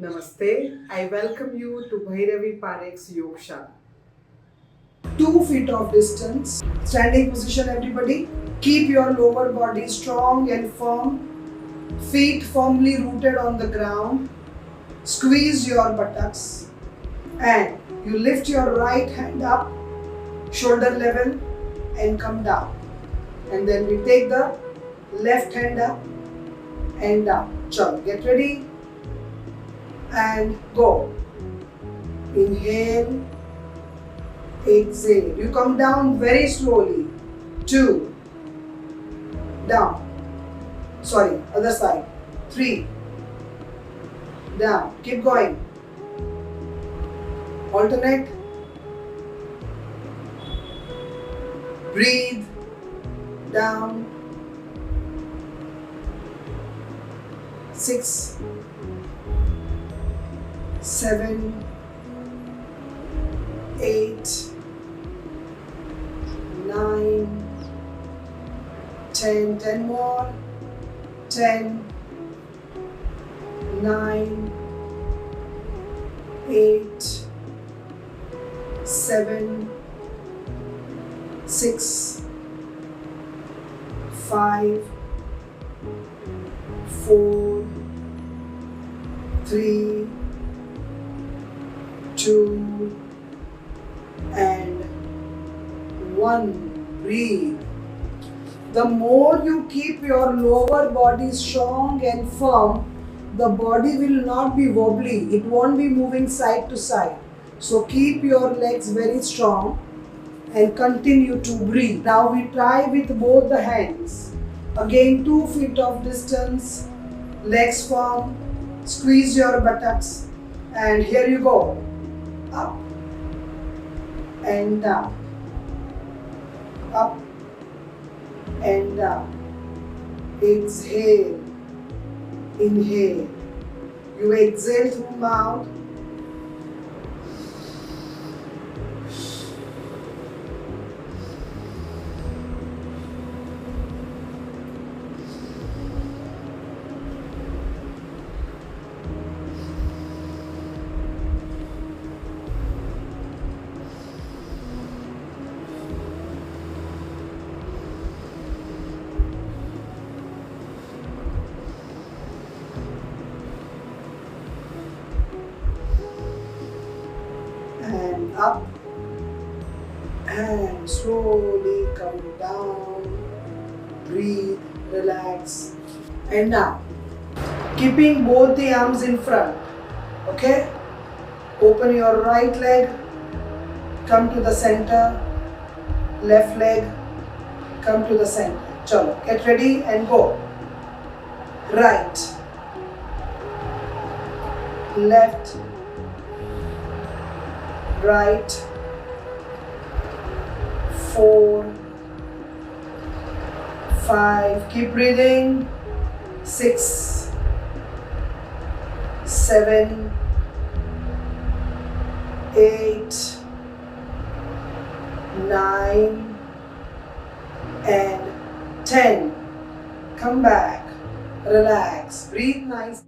Namaste. I welcome you to Bhairavi Parekh's Yogshaala. 2 feet of distance. Standing position, everybody. Keep your lower body strong and firm. Feet firmly rooted on the ground. Squeeze your buttocks. And you lift your right hand up, shoulder level, and come down. And then we take the left hand up and down. Chalo, get ready. And go. Inhale, exhale. You come down very slowly. 2, down. Sorry, other side. 3, down. Keep going. Alternate. Breathe. Down. 6, 7, 8, 9, 10. 10 more. 10, 9, 8, 7, 6, 5, 4, 3, 2, and 1. Breathe. The more you keep your lower body strong and firm, the body will not be wobbly. It won't be moving side to side. So keep your legs very strong and continue to breathe. Now we try with both the hands. Again, 2 feet of distance, legs firm, squeeze your buttocks, and here you go. Up and down, up and down. Exhale, inhale. You exhale through mouth. And up and slowly come down. Breathe, relax. And now, keeping both the arms in front. Okay? Open your right leg, come to the center. Left leg, come to the center. Chalo, get ready and go. Right, left, right, 4, 5, keep breathing, 6, 7, 8, 9, and 10. Come back, relax, breathe nice.